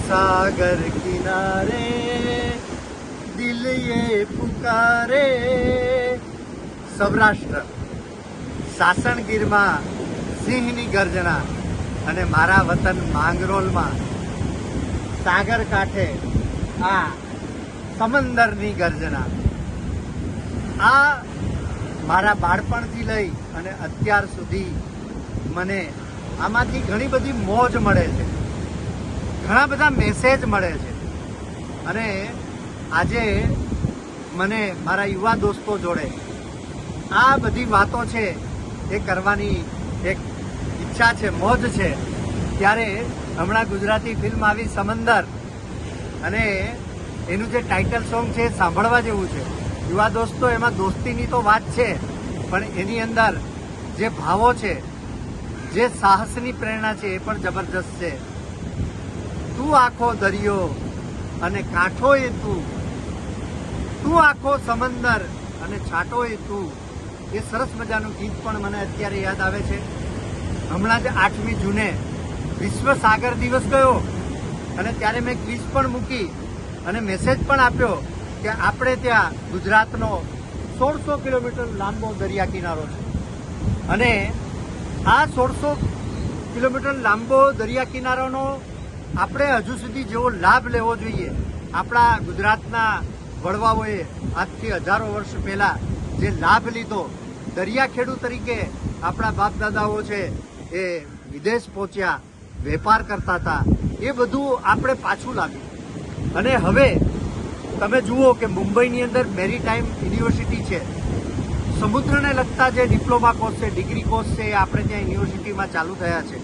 सागर किनारे दिल ये पुकारे। સૌરાષ્ટ્ર સાસણગીરમાં સિંહની ગર્જના અને મારા વતન માંગરોળમાં સાગર કાંઠે આ સમંદરની ગર્જના, આ મારા બાળપણથી લઈ અને અત્યાર સુધી મને આમાંથી ઘણી બધી મોજ મળે છે, ઘણા બધા મેસેજ મળે છે અને આજે મને મારા યુવા દોસ્તો જોડે આ બધી વાતો છે એ કરવાની એક ઈચ્છા છે, મોજ છે। ત્યારે હમણાં ગુજરાતી ફિલ્મ આવી સમંદર અને એનું જે ટાઇટલ સોંગ છે એ સાંભળવા જેવું છે। યુવા દોસ્તો, એમાં દોસ્તીની તો વાત છે પણ એની અંદર જે ભાવો છે, જે સાહસની પ્રેરણા છે એ પણ જબરજસ્ત છે। તું આખો દરિયો અને કાંઠો એ તું આખો સમંદર અને છાંટો એ તું, એ સરસ મજાનું ગીત પણ મને અત્યારે યાદ આવે છે। હમણાં જ 8મી જૂને વિશ્વ સાગર દિવસ ગયો અને ત્યારે મેં ક્વિઝ પણ મૂકી અને મેસેજ પણ આપ્યો કે આપણે ત્યાં ગુજરાતનો 1600 કિલોમીટર લાંબો દરિયા કિનારો છે અને આ 1600 કિલોમીટર લાંબો દરિયા કિનારાનો આપણે હજુ સુધી જેવો લાભ લેવો જોઈએ, આપણા ગુજરાતના વડવાઓએ આજથી હજારો વર્ષ પહેલા જે લાભ લીધો, દરિયા ખેડૂત તરીકે આપણા બાપ દાદાઓ છે એ વિદેશ પહોંચ્યા, વેપાર કરતા હતા, એ બધું આપણે પાછું લાવ્યું। અને હવે તમે જુઓ કે મુંબઈની અંદર મેરીટાઈમ યુનિવર્સિટી છે, સમુદ્રને લગતા જે ડિપ્લોમા કોર્સ છે, ડિગ્રી કોર્સ છે, એ આપણે ત્યાં યુનિવર્સિટીમાં ચાલુ થયા છે।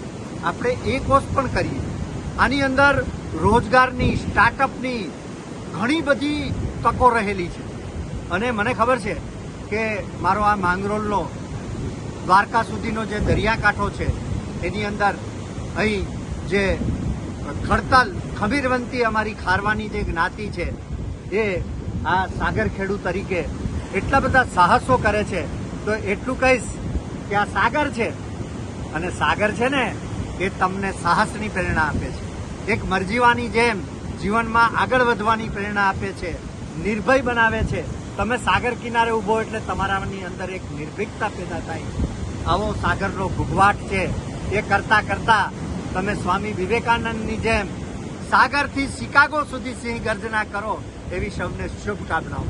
આપણે એ કોર્સ પણ કરીએ। આની અંદર રોજગારની, સ્ટાર્ટઅપની ઘણી બધી તકો રહેલી છે અને મને ખબર છે કે મારો આ માંગરોળનો દ્વારકા સુધીનો જે દરિયાકાંઠો છે એની અંદર અહીં જે ખડતલ ખમીરવંતી અમારી ખારવાની જે જ્ઞાતિ છે એ આ સાગર ખેડૂત તરીકે એટલા બધા સાહસો કરે છે, તો એટલું કહીશ કે આ સાગર છે અને સાગર છે ને એ તમને સાહસની પ્રેરણા આપે છે, એક મરજીવાની જેમ જીવનમાં આગળ વધવાની પ્રેરણા આપે છે, નિર્ભય બનાવે છે। તમે સાગર કિનારે ઊભો એટલે તમારાની અંદર એક નિર્ભીકતા પેદા થાય। આવો સાગરનો ઘૂઘવાટ છે એ કરતા કરતા તમે સ્વામી વિવેકાનંદની જેમ સાગરથી શિકાગો સુધી સિંહ ગર્જના કરો, એવી સૌને શુભકામનાઓ।